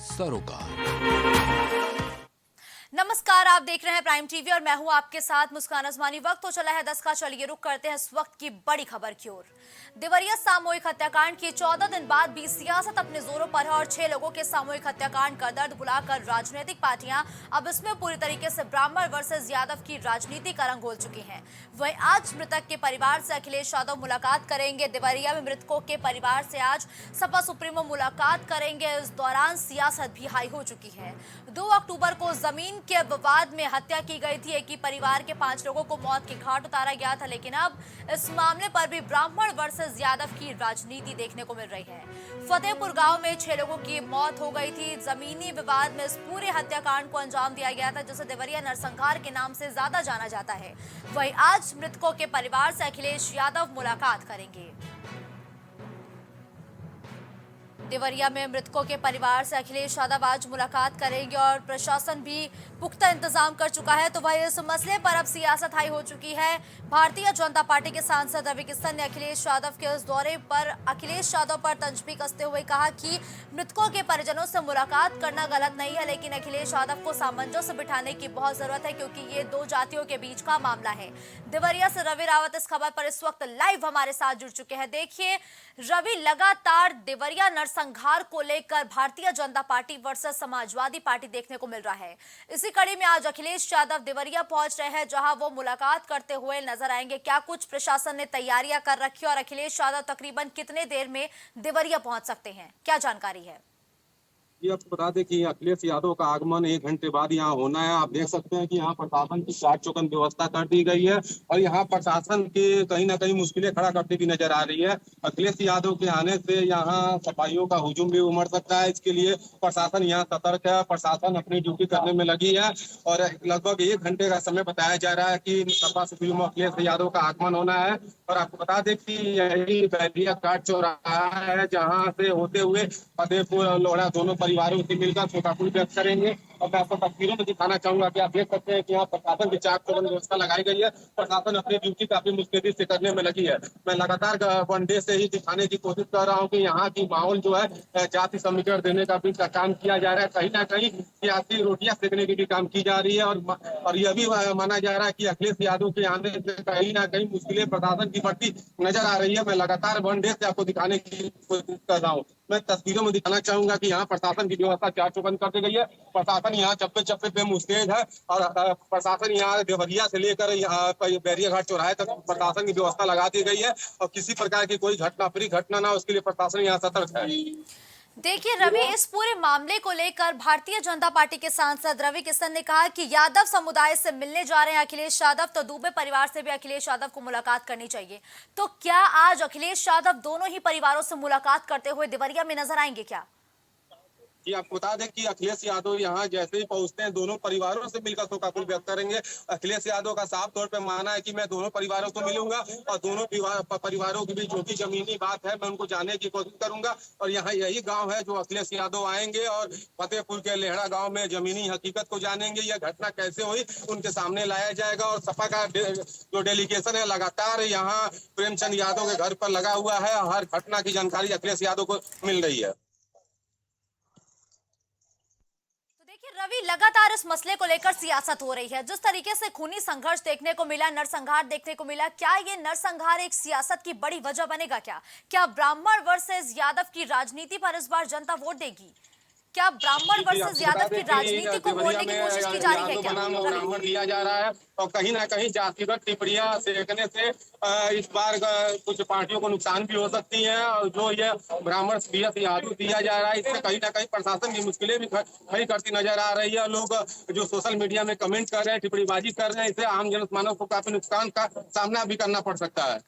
सरोकार। नमस्कार, आप देख रहे हैं प्राइम टीवी और मैं हूं आपके साथ मुस्कान अजमानी। वक्त हो चला है 10 का। चलिए रुक करते हैं इस वक्त की बड़ी खबर की ओर। देवरिया सामूहिक हत्याकांड के 14 दिन बाद भी सियासत अपने जोरों पर है और 6 लोगों के सामूहिक हत्याकांड का दर्द भुलाकर राजनीतिक पार्टियां अब इसमें पूरी तरीके से ब्राह्मण वर्सेस यादव की राजनीति का रंग घोल चुकी हैं। वहीं आज मृतक के परिवार से अखिलेश यादव मुलाकात करेंगे। देवरिया में मृतकों के परिवार से आज सपा सुप्रीमो मुलाकात करेंगे। इस दौरान सियासत भी हाई हो चुकी है। 2 अक्टूबर को जमीन के विवाद में हत्या की गई थी। एक ही परिवार के 5 लोगों को मौत के घाट उतारा गया था, लेकिन अब इस मामले पर भी ब्राह्मण वर्सेस यादव की राजनीति देखने को मिल रही है। फतेहपुर गांव में 6 लोगों की मौत हो गई थी। जमीनी विवाद में इस पूरे हत्याकांड को अंजाम दिया गया था, जिसे देवरिया नरसंहार के नाम से ज्यादा जाना जाता है। वहीं आज मृतकों के परिवार से अखिलेश यादव मुलाकात करेंगे। देवरिया में मृतकों के परिवार से अखिलेश यादव आज मुलाकात करेंगे और प्रशासन भी पुख्ता इंतजाम कर चुका है। तो भाई इस मसले पर अब सियासत हाई हो चुकी है। भारतीय जनता पार्टी के सांसद रवि किशन ने अखिलेश यादव के इस दौरे पर अखिलेश यादव पर तंज कसते हुए कहा कि मृतकों के परिजनों से मुलाकात करना गलत नहीं है, लेकिन अखिलेश यादव को सामंजस्य बिठाने की बहुत जरूरत है, क्योंकि ये 2 जातियों के बीच का मामला है। देवरिया से रवि रावत इस खबर पर इस वक्त लाइव हमारे साथ जुड़ चुके हैं। देखिए रवि, लगातार देवरिया नरसंहार को लेकर Bharatiya Janata party versus Samajwadi party देखने को मिल रहा है। इसी कड़ी में आज अखिलेश यादव देवरिया पहुंच रहे हैं, जहां वो मुलाकात करते हुए नजर आएंगे। क्या कुछ प्रशासन ने तैयारियां कर रखी और अखिलेश यादव तकरीबन कितने देर में देवरिया पहुंच सकते हैं, क्या जानकारी है? ये आपको बता दें कि अखिलेश यादव का आगमन 1 घंटे बाद यहाँ होना है। आप देख सकते हैं कि यहाँ प्रशासन की चाक चौबंद व्यवस्था कर दी गई है और यहाँ प्रशासन के कहीं ना कहीं मुश्किलें खड़ा करती हुई नजर आ रही है। अखिलेश यादव के आने से यहाँ सफाइयों का हुजूम भी उमड़ सकता है। इसके लिए प्रशासन यहाँ सतर्क है। प्रशासन अपनी ड्यूटी करने में लगी है और लगभग 1 घंटे का समय बताया जा रहा है कि सपा सुप्रीमो अखिलेश यादव का आगमन होना है। और आपको बता दें कि यही बैरिया घाट चौराहा है, जहाँ से होते हुए फतेहपुर और लोहड़ा दोनों परिवारों से मिलकर शोकाकुल व्यक्त करेंगे। और मैं आपको तस्वीरों में दिखाना चाहूंगा कि आप देख सकते हैं कि यहाँ प्रशासन की चाक चौबंद व्यवस्था लगाई गई है। प्रशासन अपनी ड्यूटी काफी मुस्तैदी से करने में लगी है। मैं लगातार वन डे से ही दिखाने की कोशिश कर रहा हूँ कि यहाँ की माहौल जो है जाति समीकरण देने का भी काम किया जा रहा है। कहीं ना कहीं सियासी रोटियां सेकने की भी काम की जा रही है और यह भी माना जा रहा है कि अखिलेश यादव के आने से कहीं ना कहीं मुश्किलें प्रशासन की बढ़ती नजर आ रही है। मैं लगातार वन डे से आपको दिखाने की कोशिश कर रहा हूँ। मैं तस्वीरों में दिखाना चाहूंगा कि यहाँ प्रशासन की व्यवस्था चार चौबंद कर दी गई है। प्रशासन यहाँ चप्पे चप्पे पे मुस्तैद है और प्रशासन यहाँ देवरिया से लेकर यहाँ बैरिया घाट चौराहे तक प्रशासन की व्यवस्था लगा दी गई है और किसी प्रकार की कोई घटना फ्री घटना ना, उसके लिए प्रशासन यहाँ सतर्क है। देखिए रवि, इस पूरे मामले को लेकर भारतीय जनता पार्टी के सांसद रवि किशन ने कहा कि यादव समुदाय से मिलने जा रहे हैं अखिलेश यादव, तो दुबे परिवार से भी अखिलेश यादव को मुलाकात करनी चाहिए। तो क्या आज अखिलेश यादव दोनों ही परिवारों से मुलाकात करते हुए देवरिया में नजर आएंगे क्या? जी आपको बता दें कि अखिलेश यादव यहाँ जैसे ही पहुंचते हैं दोनों परिवारों से मिलकर शोकाकुल व्यक्त करेंगे। अखिलेश यादव का साफ तौर पे मानना है कि मैं दोनों परिवारों को मिलूंगा और दोनों परिवारों के बीच जो भी जमीनी बात है मैं उनको जानने की कोशिश करूंगा। और यहाँ यही गांव है जो अखिलेश यादव आएंगे और फतेहपुर के लेहड़ा गांव में जमीनी हकीकत को जानेंगे। यह घटना कैसे हुई उनके सामने लाया जाएगा और सपा का जो डेलीगेशन है लगातार यहाँ प्रेमचंद यादव के घर पर लगा हुआ है। हर घटना की जानकारी अखिलेश यादव को मिल रही है। रवि, लगातार इस मसले को लेकर सियासत हो रही है। जिस तरीके से खूनी संघर्ष देखने को मिला, नरसंहार देखने को मिला, क्या ये नरसंहार एक सियासत की बड़ी वजह बनेगा? क्या ब्राह्मण वर्सेस यादव की राजनीति पर इस बार जनता वोट देगी? क्या ब्राह्मण वर्सेस यादव की राजनीति को मोड़ने की कोशिश की जा रही है क्या? ब्राह्मण दिया जा रहा है और कहीं ना कहीं जातिगत टिप्पणियां सेकने से इस बार कुछ पार्टियों को नुकसान भी हो सकती है। और जो ये ब्राह्मण यादव दिया जा रहा है, इससे कहीं ना कहीं प्रशासन की मुश्किलें भी खड़ी करती नजर आ रही है। लोग जो सोशल मीडिया में कमेंट कर रहे हैं, टिप्पणीबाजी कर रहे हैं, इससे आम जनमानव को काफी नुकसान का सामना भी करना पड़ सकता है।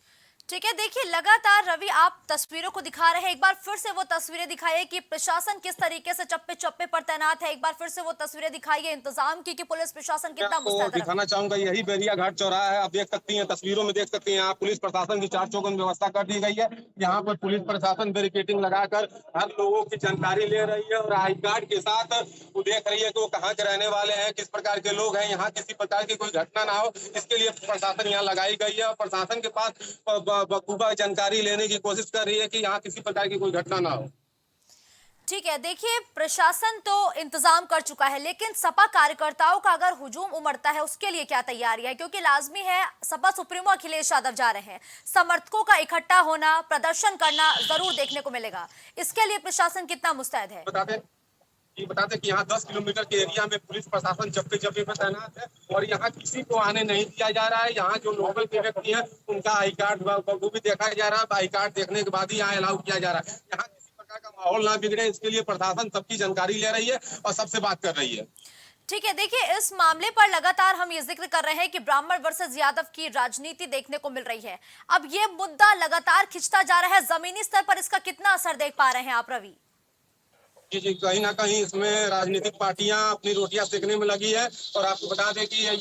ठीक है, देखिए लगातार रवि आप तस्वीरों को दिखा रहे हैं। एक बार फिर से वो तस्वीरें दिखाइए कि प्रशासन किस तरीके से चप्पे चप्पे पर तैनात है। एक बार फिर से वो तस्वीरें दिखाइए इंतजाम की कि पुलिस प्रशासन कितना मुस्तैद है। दिखाना चाहूंगा यही बैरिया घाट चौराहा है। आप देख सकती हैं, तस्वीरों में देख सकती हैं आप, पुलिस प्रशासन की चार चौबंद व्यवस्था कर दी गई है। यहाँ पर पुलिस प्रशासन बैरिकेडिंग लगाकर हर लोगों की जानकारी ले रही है और आई कार्ड के साथ वो देख रही है कि वो कहाँ के रहने वाले हैं, किस प्रकार के लोग हैं, यहाँ किसी प्रकार की कोई घटना ना हो इसके लिए प्रशासन यहाँ लगाई गई है। और प्रशासन के पास बखूबा जानकारी लेने की कोशिश कर रही है कि यहाँ किसी प्रकार की कोई घटना ना हो। ठीक है, देखिए प्रशासन तो इंतजाम कर चुका है, लेकिन सपा कार्यकर्ताओं का अगर हुजूम उमड़ता है उसके लिए क्या तैयारी है? क्योंकि लाजमी है, सपा सुप्रीमो अखिलेश यादव जा रहे हैं, समर्थकों का इकट्ठा होना, प्रदर्शन करना जरूर देखने को मिलेगा। इसके लिए प्रशासन कितना मुस्तैद है? बता दें कि यहाँ 10 किलोमीटर के एरिया में पुलिस प्रशासन जब्ते जब्ते में तैनात है और यहाँ किसी को आने नहीं दिया जा रहा है। यहाँ जो लोकल के व्यक्ति है उनका आई कार्ड वो भी देखा जा रहा है। आई कार्ड देखने के बाद ही यहाँ अलाउ किया जा रहा है। यहाँ किसी प्रकार का माहौल ना बिगड़े, इसके लिए प्रशासन सबकी जानकारी ले रही है और सबसे बात कर रही है। ठीक है, देखिए इस मामले पर लगातार हम ये जिक्र कर रहे हैं कि ब्राह्मण वर्सेस यादव की राजनीति देखने को मिल रही है। अब ये मुद्दा लगातार खिंचता जा रहा है, जमीनी स्तर पर इसका कितना असर देख पा रहे हैं आप रवि? जी जी, कहीं ना कहीं इसमें राजनीतिक पार्टियां अपनी रोटियां सेकने में लगी है और आपको बता दें कि यह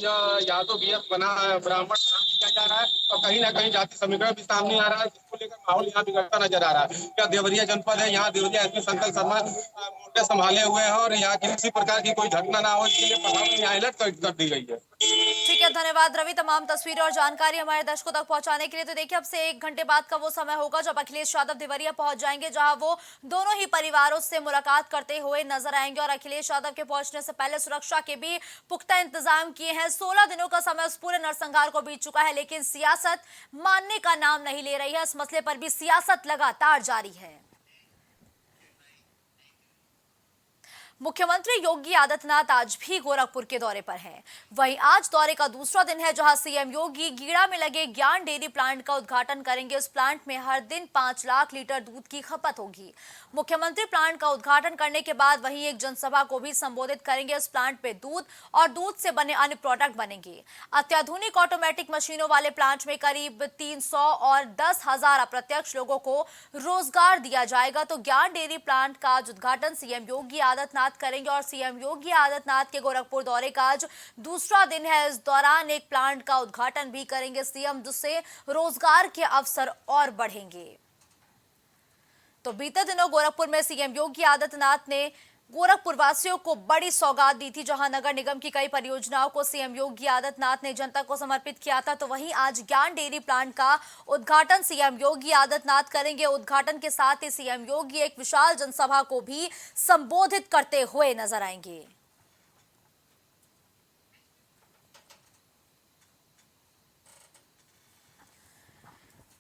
यादव बीएस बना ब्राह्मण नाम किया जा रहा है और कहीं ना कहीं जाति समीकरण भी सामने आ रहा है, जिसको लेकर माहौल यहाँ बिगड़ता नजर आ रहा है। क्या देवरिया जनपद है, यहाँ देवरिया एसपी शंकर शर्मा मोर्चे संभाले हुए हैं और यहाँ किसी प्रकार की कोई घटना ना हो, इसके लिए प्रशासन यहाँ अलर्ट कर दी गई है। ठीक है, धन्यवाद रवि, तमाम तस्वीरें और जानकारी हमारे दर्शकों तक पहुंचाने के लिए। तो देखिए अब से 1 घंटे बाद का वो समय होगा जब अखिलेश यादव देवरिया पहुंच जाएंगे, जहां वो दोनों ही परिवारों से मुलाकात करते हुए नजर आएंगे। और अखिलेश यादव के पहुंचने से पहले सुरक्षा के भी पुख्ता इंतजाम किए हैं। 16 दिनों का समय उस पूरे नरसंहार को बीत चुका है, लेकिन सियासत मानने का नाम नहीं ले रही है। इस मसले पर भी सियासत लगातार जारी है। मुख्यमंत्री योगी आदित्यनाथ आज भी गोरखपुर के दौरे पर हैं। वहीं आज दौरे का दूसरा दिन है, जहां सीएम योगी गीड़ा में लगे ज्ञान डेयरी प्लांट का उद्घाटन करेंगे। इस प्लांट में हर दिन 5 लाख लीटर दूध की खपत होगी। मुख्यमंत्री प्लांट का उद्घाटन करने के बाद वहीं एक जनसभा को भी संबोधित करेंगे। इस प्लांट में दूध और दूध से बने अन्य प्रोडक्ट बनेंगे। अत्याधुनिक ऑटोमेटिक मशीनों वाले प्लांट में करीब 300 और 10,000 अप्रत्यक्ष लोगों को रोजगार दिया जाएगा। तो ज्ञान डेयरी प्लांट का उद्घाटन सीएम योगी आदित्यनाथ करेंगे और सीएम योगी आदित्यनाथ के गोरखपुर दौरे का आज दूसरा दिन है। इस दौरान एक प्लांट का उद्घाटन भी करेंगे सीएम, जिससे रोजगार के अवसर और बढ़ेंगे। तो बीते दिनों गोरखपुर में सीएम योगी आदित्यनाथ ने गोरखपुर वासियों को बड़ी सौगात दी थी, जहां नगर निगम की कई परियोजनाओं को सीएम योगी आदित्यनाथ ने जनता को समर्पित किया था। तो वहीं आज ज्ञान डेयरी प्लांट का उद्घाटन सीएम योगी आदित्यनाथ करेंगे। उद्घाटन के साथ ही सीएम योगी एक विशाल जनसभा को भी संबोधित करते हुए नजर आएंगे।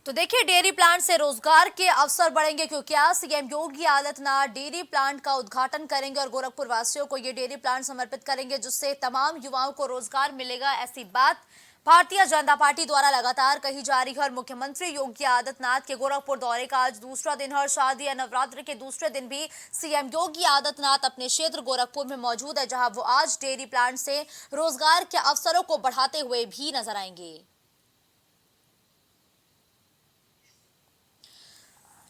तो देखिए डेयरी प्लांट से रोजगार के अवसर बढ़ेंगे, क्योंकि आज CM Yogi Adityanath dairy plant का उद्घाटन करेंगे और गोरखपुर वासियों को ये डेयरी प्लांट समर्पित करेंगे, जिससे तमाम युवाओं को रोजगार मिलेगा। ऐसी बात भारतीय जनता पार्टी द्वारा लगातार कही जा रही है। और मुख्यमंत्री योगी आदित्यनाथ के गोरखपुर दौरे का आज दूसरा दिन है और शादी या नवरात्र के दूसरे दिन भी सीएम योगी आदित्यनाथ अपने क्षेत्र गोरखपुर में मौजूद है, जहां वो आज डेयरी प्लांट से रोजगार के अवसरों को बढ़ाते हुए भी नजर आएंगे।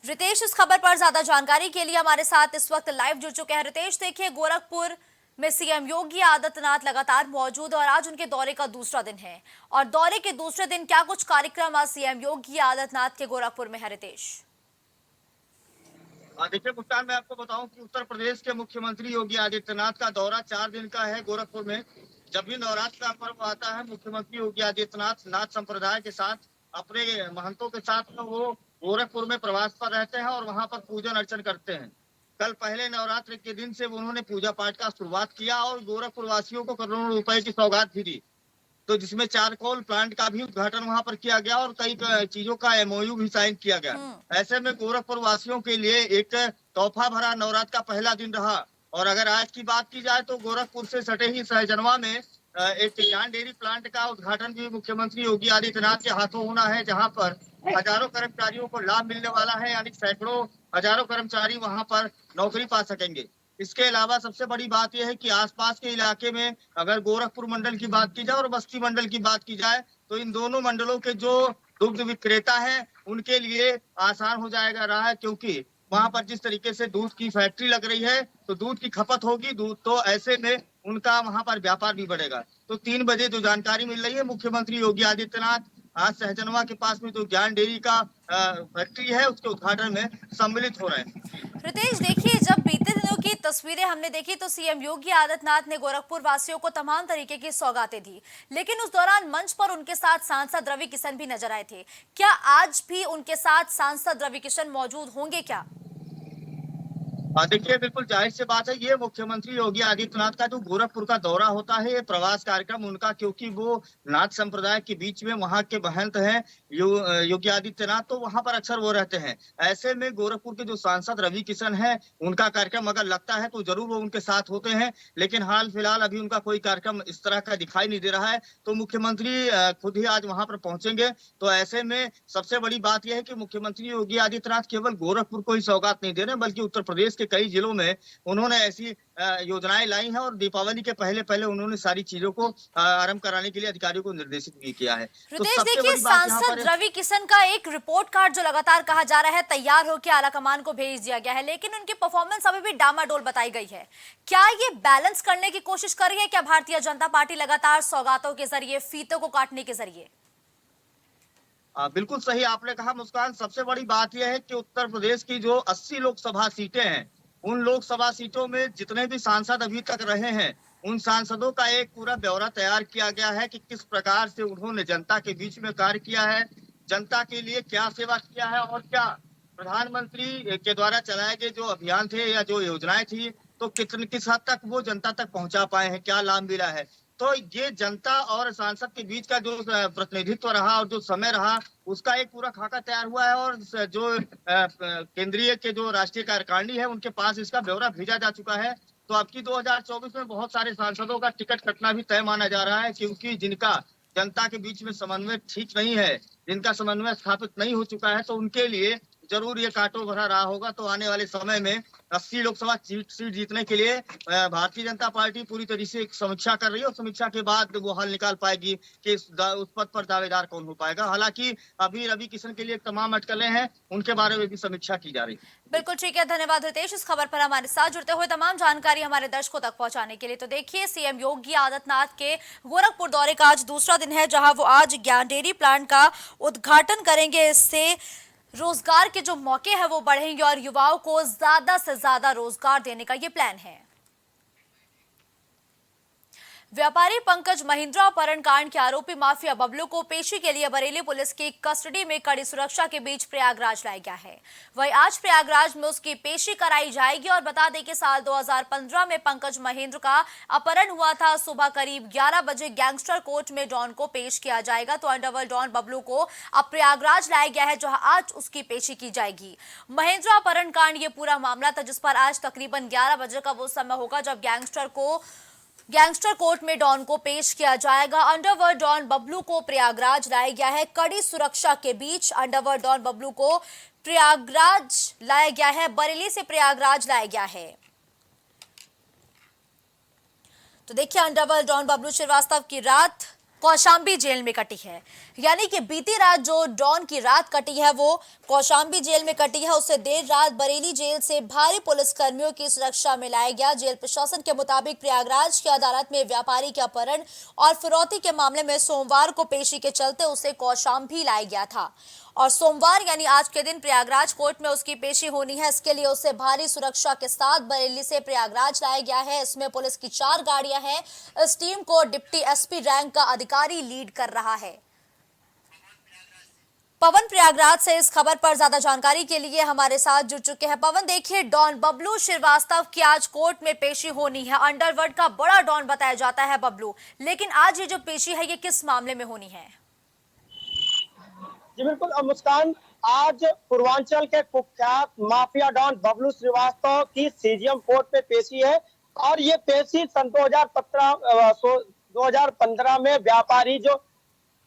रितेश इस खबर पर ज्यादा जानकारी के लिए हमारे साथ इस वक्त लाइव जुड़ चुके हैं। रितेश, देखिए गोरखपुर में सीएम योगी आदित्यनाथ लगातार मौजूद है और आज उनके दौरे का दूसरा दिन है, और दौरे के दूसरे दिन क्या कुछ कार्यक्रम आज सीएम योगी आदित्यनाथ के गोरखपुर में है? रितेश, देखिए मुस्कान, मैं आपको बताऊं कि उत्तर प्रदेश के मुख्यमंत्री योगी आदित्यनाथ का दौरा 4 दिन का है गोरखपुर में। जब भी नवरात्र का पर्व आता है, मुख्यमंत्री योगी आदित्यनाथ नाथ संप्रदाय के साथ अपने महंतों के साथ वो गोरखपुर में प्रवास पर रहते हैं और वहां पर पूजन अर्चन करते हैं। कल पहले नवरात्र के दिन से उन्होंने पूजा पाठ का शुरुआत किया और गोरखपुर वासियों को करोड़ों रुपए की सौगात भी दी, तो जिसमें चारकोल प्लांट का भी उद्घाटन वहां पर किया गया और कई चीजों का एमओयू भी साइन किया गया। ऐसे में गोरखपुर वासियों के लिए एक तोहफा भरा नवरात्र का पहला दिन रहा। और अगर आज की बात की जाए तो गोरखपुर से सटे ही सहजनवा में एक ज्ञान डेयरी प्लांट का उद्घाटन भी मुख्यमंत्री योगी आदित्यनाथ के हाथों होना है, जहां पर हजारों कर्मचारियों को लाभ मिलने वाला है, यानी सैकड़ों हजारों कर्मचारी वहां पर नौकरी पा सकेंगे। इसके अलावा सबसे बड़ी बात यह है कि आसपास के इलाके में अगर गोरखपुर मंडल की बात की जाए और बस्ती मंडल की बात की जाए तो इन दोनों मंडलों के जो दुग्ध विक्रेता है उनके लिए आसान हो जाएगा रहा है, क्योंकि वहां पर जिस तरीके से दूध की फैक्ट्री लग रही है तो दूध की खपत होगी, दूध तो ऐसे में उनका वहां पर व्यापार भी बढ़ेगा। तो 3 बजे जो जानकारी मिल रही है, मुख्यमंत्री योगी आदित्यनाथ आज सहजनवा के पास में जो ज्ञान डेयरी का फैक्ट्री है उसके उद्घाटन में सम्मिलित हो रहे हैं। रितेश, देखिए जब बीते दिनों की तस्वीरें हमने देखी तो सीएम योगी आदित्यनाथ ने गोरखपुर वासियों को तमाम तरीके की सौगातें दी, लेकिन उस दौरान मंच पर उनके साथ सांसद रवि किशन भी नजर आए थे। क्या आज भी उनके साथ सांसद रवि किशन मौजूद होंगे क्या? देखिए बिल्कुल जाहिर सी बात है, ये मुख्यमंत्री योगी आदित्यनाथ का जो गोरखपुर का दौरा होता है, ये प्रवास कार्यक्रम उनका, क्योंकि वो नाथ संप्रदाय के बीच में वहाँ के महंत हैं योगी आदित्यनाथ, तो वहां पर अक्सर वो रहते हैं। ऐसे में गोरखपुर के जो सांसद रवि किशन है, उनका कार्यक्रम अगर लगता है तो जरूर वो उनके साथ होते हैं, लेकिन हाल फिलहाल अभी उनका कोई कार्यक्रम इस तरह का दिखाई नहीं दे रहा है। तो मुख्यमंत्री खुद ही आज वहां पर पहुंचेंगे। तो ऐसे में सबसे बड़ी बात यह है कि मुख्यमंत्री योगी आदित्यनाथ केवल गोरखपुर को ही सौगात नहीं दे रहे, बल्कि उत्तर प्रदेश के कई जिलों में उन्होंने ऐसी योजनाएं लाई हैं, और दीपावली के पहले पहले उन्होंने सारी चीजों को आरंभ कराने के लिए अधिकारियों को निर्देशित भी किया है। तो रितेश, सबसे देखिए बड़ी बात यहाँ सांसद पर रवि किशन का एक रिपोर्ट कार्ड जो लगातार कहा जा रहा है तैयार होकर आलाकमान को भेज दिया गया है, लेकिन उनकी परफॉर्मेंस अभी भी डामाडोल बताई गई है। क्या ये बैलेंस करने की कोशिश कर रही है क्या भारतीय जनता पार्टी लगातार सौगातों के जरिए, फीतों को काटने के जरिए? बिल्कुल सही आपने कहा मुस्कान। सबसे बड़ी बात यह है कि उत्तर प्रदेश की जो 80 लोकसभा सीटें हैं, उन लोकसभा सीटों में जितने भी सांसद अभी तक रहे हैं, उन सांसदों का एक पूरा ब्यौरा तैयार किया गया है कि किस प्रकार से उन्होंने जनता के बीच में कार्य किया है, जनता के लिए क्या सेवा किया है, और क्या प्रधानमंत्री के द्वारा चलाए गए जो अभियान थे या जो योजनाएं थी, तो किस हद तक वो जनता तक पहुंचा पाए हैं, क्या लाभ मिला है। तो ये जनता और सांसद के बीच का जो प्रतिनिधित्व रहा और जो समय रहा, उसका एक पूरा खाका तैयार हुआ है, और जो केंद्रीय के जो राष्ट्रीय कार्यकारिणी है, उनके पास इसका ब्यौरा भेजा जा चुका है। तो अब की 2024 में बहुत सारे सांसदों का टिकट कटना भी तय माना जा रहा है, क्योंकि जिनका जनता के बीच में समन्वय ठीक नहीं है, जिनका समन्वय स्थापित नहीं हो चुका है, तो उनके लिए जरूर ये कांटो भरा रहा होगा। तो आने वाले समय में 80 लोकसभा सीट जीतने के लिए भारतीय जनता पार्टी पूरी तरीके से एक समीक्षा कर रही है, और समीक्षा के बाद वो हल निकाल पाएगी कि उस पद पर दावेदार कौन हो पाएगा। हालांकि अभी रवि किशन के लिए तमाम अटकलें हैं, उनके बारे में भी समीक्षा की जा रही है। बिल्कुल ठीक है, धन्यवाद रितेश इस खबर पर हमारे साथ जुड़ते हुए तमाम जानकारी हमारे दर्शकों तक पहुंचाने के लिए। तो देखिए, सीएम योगी आदित्यनाथ के गोरखपुर दौरे का आज दूसरा दिन है, जहां वो आज ज्ञान डेयरी प्लांट का उद्घाटन करेंगे। इससे रोजगार के जो मौके हैं वो बढ़ेंगे और युवाओं को ज्यादा से ज्यादा रोजगार देने का ये प्लान है। व्यापारी पंकज महिंद्रा अपहरण कांड के आरोपी माफिया बबलू को पेशी के लिए बरेली पुलिस की कस्टडी में कड़ी सुरक्षा के बीच प्रयागराज लाया गया है। वहीं आज प्रयागराज में उसकी पेशी कराई जाएगी। और बता दें कि साल 2015 में पंकज महिंद्रा का अपहरण हुआ था। सुबह करीब 11 बजे गैंगस्टर कोर्ट में डॉन को पेश किया जाएगा। तो अंडरवर्ल्ड डॉन बबलू को अब प्रयागराज लाया गया है, जहां आज उसकी पेशी की जाएगी। महिंद्रा अपहरण कांड ये पूरा मामला था, जिस पर आज तकरीबन 11 बजे का वो समय होगा जब गैंगस्टर कोर्ट में डॉन को पेश किया जाएगा। अंडरवर्ल्ड डॉन बबलू को प्रयागराज लाया गया है। कड़ी सुरक्षा के बीच अंडरवर्ल्ड डॉन बबलू को प्रयागराज लाया गया है, बरेली से प्रयागराज लाया गया है। तो देखिए, अंडरवर्ल्ड डॉन बबलू श्रीवास्तव की रात कौशांबी जेल में कटी है, यानी कि बीती रात जो डॉन की रात कटी है वो कौशांबी जेल में कटी है। उसे देर रात बरेली जेल से भारी पुलिस कर्मियों की सुरक्षा में लाया गया। जेल प्रशासन के मुताबिक प्रयागराज की अदालत में व्यापारी के अपहरण और फिरौती के मामले में सोमवार को पेशी के चलते उसे कौशांबी लाया गया था, और सोमवार यानी आज के दिन प्रयागराज कोर्ट में उसकी पेशी होनी है। इसके लिए उसे भारी सुरक्षा के साथ बरेली से प्रयागराज लाया गया है। इसमें पुलिस की 4 गाड़ियां हैं। इस टीम को डिप्टी एसपी रैंक का अधिकारी लीड कर रहा है। पवन प्रयागराज से इस खबर पर ज्यादा जानकारी के लिए हमारे साथ जुड़ चुके हैं। पवन, देखिए, डॉन बबलू श्रीवास्तव की आज कोर्ट में पेशी होनी है। अंडरवर्ल्ड का बड़ा डॉन बताया जाता है बबलू, लेकिन आज ये जो पेशी है ये किस मामले में होनी है? जी बिल्कुल मुस्कान, आज पूर्वांचल के कुख्यात माफिया डॉन बबलू श्रीवास्तव की सीजीएम कोर्ट में पेशी है। और ये पेशी सन 2015 में व्यापारी जो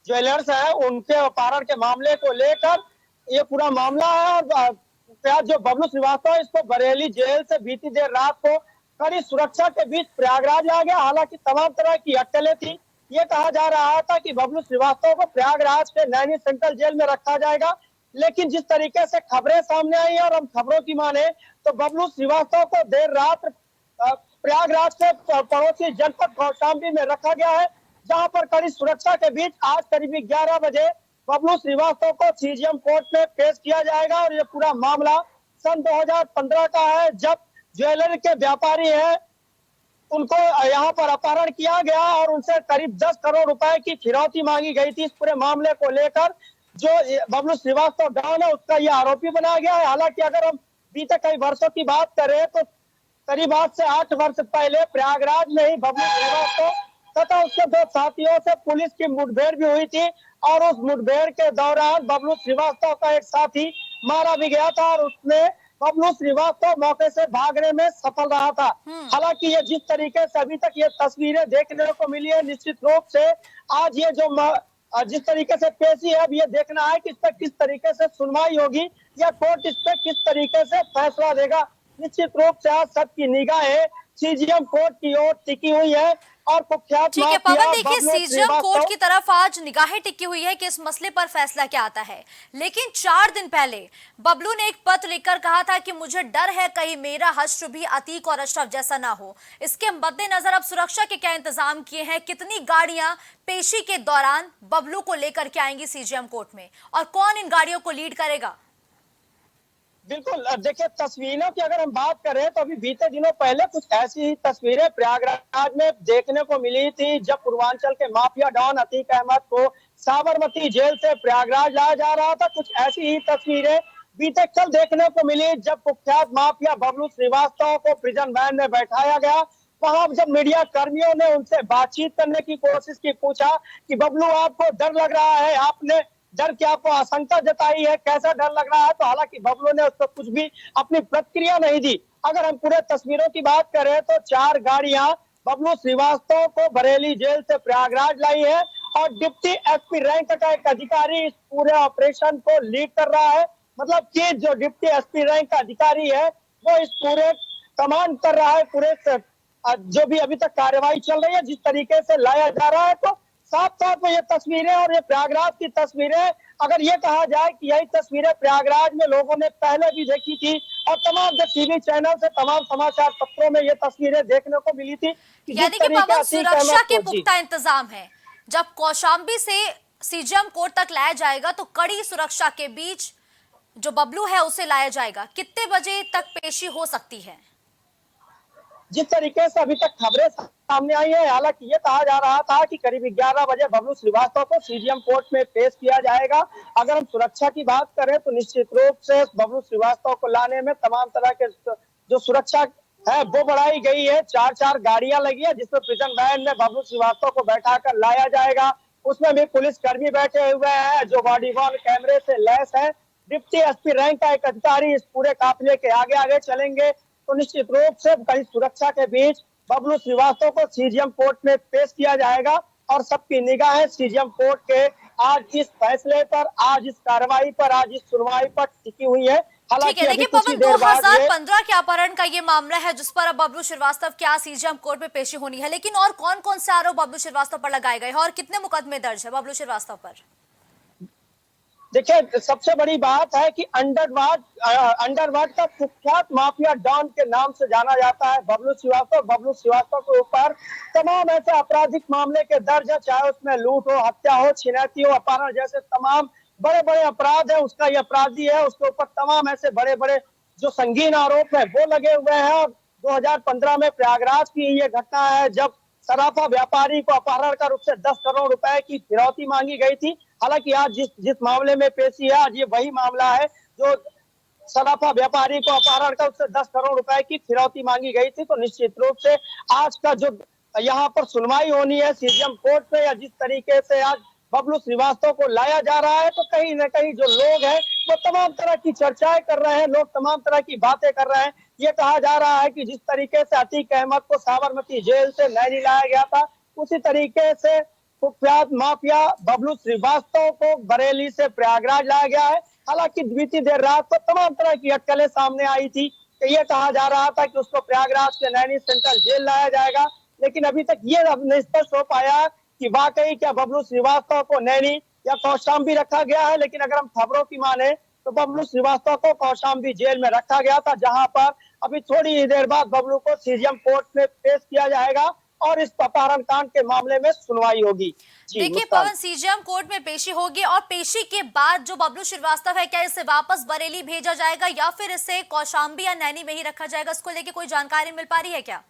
ज्वेलर्स है उनके अपहरण के मामले को लेकर ये पूरा मामला है। और जो बबलू श्रीवास्तव है, इसको बरेली जेल से बीती देर रात को कड़ी सुरक्षा के बीच प्रयागराज लाया गया। हालांकि तमाम तरह की अटकलें थी। ये कहा जा रहा था कि बबलू श्रीवास्तव को प्रयागराज के नैनी सेंट्रल जेल में रखा जाएगा, लेकिन जिस तरीके से खबरें सामने आई और हम खबरों की माने तो बबलू श्रीवास्तव को देर रात प्रयागराज के पड़ोसी जनपद कौशांबी में रखा गया है, जहां पर कड़ी सुरक्षा के बीच आज करीब 11 बजे बबलू श्रीवास्तव को सीजीएम कोर्ट में पेश किया जाएगा। और ये पूरा मामला सन 2015 का है, जब ज्वेलरी के व्यापारी हैं उनको यहाँ पर अपहरण किया गया और उनसे करीब 10 करोड़ रुपए की फिरौती मांगी गई थी। इस पूरे मामले को लेकर जो बबलू श्रीवास्तव डॉन है उसका ये आरोपी बनाया गया है। हालांकि अगर हम बीते कई वर्षों की बात करें तो करीब आज से 8 वर्ष पहले प्रयागराज में ही बबलू श्रीवास्तव तथा उसके दो साथियों से पुलिस की मुठभेड़ भी हुई थी और उस मुठभेड़ के दौरान बबलू श्रीवास्तव का एक साथी मारा भी गया था और उसने बबलू श्रीवास्तव मौके से भागने में सफल रहा था। हालांकि ये जिस तरीके से अभी तक ये तस्वीरें देखने को मिली है, निश्चित रूप से आज ये जो जिस तरीके से पेशी है अब ये देखना है कि इस पर किस तरीके से सुनवाई होगी या कोर्ट इस पर किस तरीके से फैसला देगा। निश्चित रूप से आज सबकी निगाहें सीजीएम कोर्ट की ओर टिकी हुई है और कुख्यात ठीक है पवन, देखिए बबलू सीजीएम कोर्ट की तरफ आज निगाहें टिकी हुई है कि इस मसले पर फैसला क्या आता है। लेकिन 4 दिन पहले बबलू ने एक पत्र लिखकर कहा था कि मुझे डर है कहीं मेरा हश्र भी अतीक और अशरफ जैसा ना हो। इसके मद्देनजर अब सुरक्षा के क्या इंतजाम किए हैं? कितनी गाड़ियां पेशी के दौरान बबलू को लेकर के आएंगी सीजीएम कोर्ट में और कौन इन गाड़ियों को लीड करेगा? बिल्कुल, देखिए तस्वीरों की अगर हम बात करें तो अभी बीते दिनों पहले कुछ ऐसी ही तस्वीरें प्रयागराज में देखने को मिली थी जब पूर्वांचल के माफिया डॉन अतीक अहमद को साबरमती जेल से प्रयागराज लाया जा रहा था। कुछ ऐसी ही तस्वीरें बीते कल देखने को मिली जब कुख्यात माफिया बबलू श्रीवास्तव को प्रिजन वैन में बैठाया गया। वहां जब मीडिया कर्मियों ने उनसे बातचीत करने की कोशिश की, पूछा कि बबलू आपको डर लग रहा है, आपने डर की आपको आशंका जताई है, कैसा डर लग रहा है? तो हालांकि बबलू ने उस पर कुछ भी अपनी प्रतिक्रिया नहीं दी। अगर हम पूरे तस्वीरों की बात करें तो 4 गाड़ियां बबलू श्रीवास्तव को बरेली जेल से प्रयागराज लाई है और डिप्टी एसपी रैंक का एक अधिकारी इस पूरे ऑपरेशन को लीड कर रहा है। मतलब कि जो डिप्टी एसपी रैंक का अधिकारी है वो इस पूरे कमांड कर रहा है, पूरे जो भी अभी तक कार्रवाई चल रही है जिस तरीके से लाया जा रहा है। तो साफ तौर पर ये तस्वीरें और ये प्रयागराज की तस्वीरें, अगर ये कहा जाए कि यही तस्वीरें प्रयागराज में लोगों ने पहले भी देखी थी और तमाम जो टीवी चैनल से तमाम समाचार पत्रों में ये तस्वीरें देखने को मिली थी। यानी कि पवन, सुरक्षा के पुख्ता इंतजाम है। जब कौशाम्बी से सीजीएम कोर्ट तक लाया जाएगा तो कड़ी सुरक्षा के बीच जो बबलू है उसे लाया जाएगा। कितने बजे तक पेशी हो सकती है? जिस तरीके से अभी तक खबरें सामने आई है, हालांकि ये कहा जा रहा था कि करीब 11 बजे बबलू श्रीवास्तव को सीजीएम कोर्ट में पेश किया जाएगा। अगर हम सुरक्षा की बात करें तो निश्चित रूप से बबलू श्रीवास्तव को लाने में तमाम तरह के जो सुरक्षा है वो बढ़ाई गई है। 4 गाड़ियां लगी है जिसमें प्रिजन वैन में बबलू श्रीवास्तव को बैठाकर लाया जाएगा। उसमें भी पुलिस कर्मी बैठे हुए हैं जो बॉडी वॉर्न कैमरे से लैस है। डिप्टी एसपी रैंक का एक अधिकारी इस पूरे काफिले के आगे आगे चलेंगे। तो निश्चित रूप से कड़ी सुरक्षा के बीच बबलू श्रीवास्तव को सीजीएम कोर्ट में पेश किया जाएगा और सबकी निगाहें सीजीएम कोर्ट के आज इस फैसले पर, आज इस कार्रवाई पर, आज इस सुनवाई पर टिकी हुई है। ठीक है, देखिए पवन, 2015 के अपहरण का ये मामला है जिस पर अब बबलू श्रीवास्तव की आज सीजीएम कोर्ट में पेशी होनी है। लेकिन और कौन कौन से आरोप बबलू श्रीवास्तव पर लगाए गए हैं और कितने मुकदमे दर्ज है बबलू श्रीवास्तव पर? देखिए सबसे बड़ी बात है कि अंडरवर्ल्ड का कुख्यात माफिया डॉन के नाम से जाना जाता है बबलू श्रीवास्तव। बबलू श्रीवास्तव के ऊपर तमाम ऐसे आपराधिक मामले के दर्ज है, चाहे उसमें लूट हो, हत्या हो, छिनैती हो, अपहरण जैसे तमाम बड़े बड़े अपराध है। उसका ये अपराधी है, उसके ऊपर तमाम ऐसे बड़े बड़े जो संगीन आरोप है वो लगे हुए हैं। और 2015 में प्रयागराज की ये घटना है जब सराफा व्यापारी को अपहरण कर उससे 10 करोड़ रुपए की फिरौती मांगी गई थी। हालांकि आज जिस मामले में पेशी है आज ये वही मामला है जो सराफा व्यापारी को अपहरण कर उससे 10 करोड़ रुपए की फिरौती मांगी गई थी। तो निश्चित रूप से आज का जो यहाँ पर सुनवाई होनी है सीजीएम कोर्ट पे, या जिस तरीके से आज बबलू श्रीवास्तव को लाया जा रहा है, तो कहीं न कहीं जो लोग हैं वो तमाम तरह की चर्चाएं कर रहे हैं, लोग तमाम तरह की बातें कर रहे हैं। ये कहा जा रहा है कि जिस तरीके से अतीक अहमद को साबरमती जेल से नैनी लाया गया था, उसी तरीके से कुख्यात माफिया बबलू श्रीवास्तव को बरेली से प्रयागराज लाया गया है। हालांकि बीती देर रात को तमाम तरह की अटकलें सामने आई थी कि ये कहा जा रहा था कि उसको प्रयागराज के नैनी सेंट्रल जेल लाया जाएगा, लेकिन अभी तक ये नहीं स्पष्ट हो पाया कि वाकई क्या बबलू श्रीवास्तव को नैनी या कौशाम्बी रखा गया है। लेकिन अगर हम खबरों की माने तो बबलू श्रीवास्तव को कौशाम्बी जेल में रखा गया था, जहां पर अभी थोड़ी ही देर बाद बबलू को सीजीएम कोर्ट में पेश किया जाएगा और इस अपहरण कांड के मामले में सुनवाई होगी। देखिए पवन, सीजीएम कोर्ट में पेशी होगी और पेशी के बाद जो बबलू श्रीवास्तव है क्या इसे वापस बरेली भेजा जाएगा या फिर इसे कौशाम्बी या नैनी में ही रखा जाएगा? इसको लेके कोई जानकारी मिल पा रही है क्या?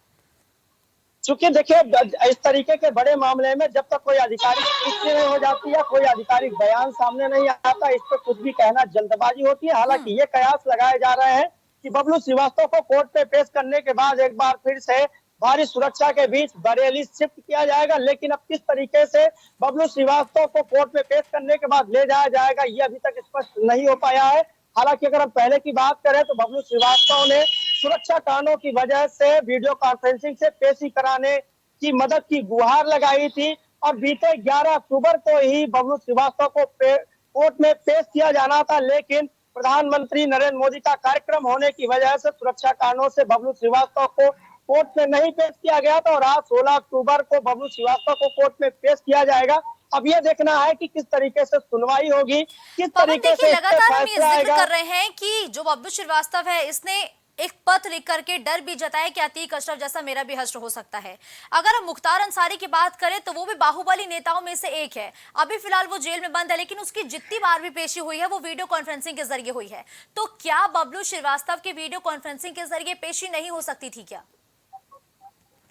चूंकि देखिए इस तरीके के बड़े मामले में जब तक कोई आधिकारिक पुष्टि नहीं हो जाती है, कोई आधिकारिक बयान सामने नहीं आता, इस पर कुछ भी कहना जल्दबाजी होती है। हालांकि ये कयास लगाए जा रहे हैं कि बबलू श्रीवास्तव को कोर्ट में पेश करने के बाद एक बार फिर से भारी सुरक्षा के बीच बरेली शिफ्ट किया जाएगा। लेकिन अब किस तरीके से बबलू श्रीवास्तव को कोर्ट में पेश करने के बाद ले जाया जाएगा, ये अभी तक स्पष्ट नहीं हो पाया है। हालांकि अगर हम पहले की बात करें तो बबलू श्रीवास्तव ने सुरक्षा कारणों की वजह से वीडियो कॉन्फ्रेंसिंग से पेशी कराने की मदद की गुहार लगाई थी और बीते 11 अक्टूबर को ही बबलू श्रीवास्तव को कोर्ट में पेश किया जाना था। लेकिन प्रधानमंत्री नरेंद्र मोदी का कार्यक्रम होने की वजह से सुरक्षा कारणों से बबलू श्रीवास्तव को कोर्ट में नहीं पेश किया गया था और आज 16 अक्टूबर को बबलू श्रीवास्तव को कोर्ट में पेश किया जाएगा। अब ये देखना है कि किस तरीके से सुनवाई होगी, किस तरीके से लगातार हम ये जिक्र कर रहे हैं कि जो बबलू श्रीवास्तव है इसने एक पत्र लिख करके डर भी जताया कि अतीक अशरफ जैसा मेरा भी हश्र हो सकता है। अगर हम मुख्तार अंसारी की बात करें तो वो भी बाहुबली नेताओं में से एक है। अभी फिलहाल वो जेल में बंद है, लेकिन उसकी जितनी बार भी पेशी हुई है वो वीडियो कॉन्फ्रेंसिंग के जरिए हुई है। तो क्या बबलू श्रीवास्तव की वीडियो कॉन्फ्रेंसिंग के जरिए पेशी नहीं हो सकती थी क्या?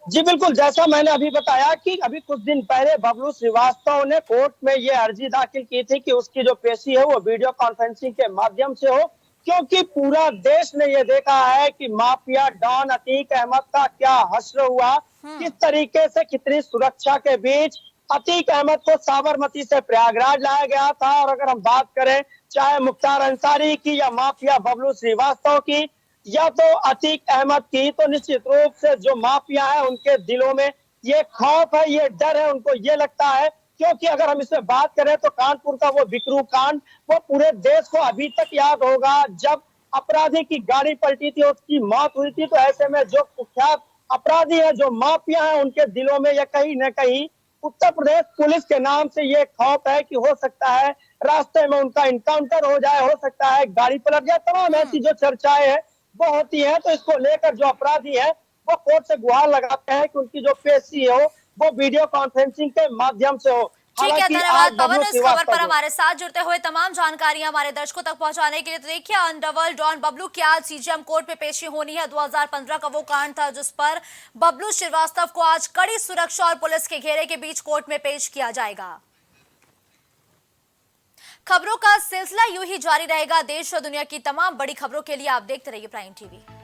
जी बिल्कुल, जैसा मैंने अभी बताया कि अभी कुछ दिन पहले बबलू श्रीवास्तव ने कोर्ट में ये अर्जी दाखिल की थी कि उसकी जो पेशी है वो वीडियो कॉन्फ्रेंसिंग के माध्यम से हो, क्योंकि पूरा देश ने ये देखा है कि माफिया डॉन अतीक अहमद का क्या हश्र हुआ, किस तरीके से कितनी सुरक्षा के बीच अतीक अहमद को साबरमती से प्रयागराज लाया गया था। और अगर हम बात करें चाहे मुख्तार अंसारी की या माफिया बबलू श्रीवास्तव की या तो अतीक अहमद की, तो निश्चित रूप से जो माफिया है उनके दिलों में ये खौफ है, ये डर है। उनको ये लगता है, क्योंकि अगर हम इसमें बात करें तो कानपुर का वो बिकरू कांड वो पूरे देश को अभी तक याद होगा। जब अपराधी की गाड़ी पलटी थी, उसकी मौत हुई थी, तो ऐसे में जो कुख्यात अपराधी है, जो माफिया है, उनके दिलों में ये कहीं न कहीं उत्तर प्रदेश पुलिस के नाम से ये खौफ है कि हो सकता है रास्ते में उनका इनकाउंटर हो जाए, हो सकता है गाड़ी पलट जाए। तमाम ऐसी जो चर्चाएं हैं वो होती है। तो इसको लेकर जो अपराधी है वो कोर्ट से गुहार लगाते हैं कि उनकी जो पेशी हो वो वीडियो कॉन्फ्रेंसिंग के माध्यम से हो। ठीक है, धन्यवाद पवन इस खबर पर हमारे साथ जुड़ते हुए तमाम जानकारियां हमारे दर्शकों तक पहुंचाने के लिए। तो देखिए, अंडरवर्ल्ड डॉन बबलू की आज सीजेएम कोर्ट में पेशी होनी है। 2015 का वो कांड था जिस पर बबलू श्रीवास्तव को आज कड़ी सुरक्षा और पुलिस के घेरे के बीच कोर्ट में पेश किया जाएगा। खबरों का सिलसिला यूं ही जारी रहेगा। देश और दुनिया की तमाम बड़ी खबरों के लिए आप देखते रहिए प्राइम टीवी।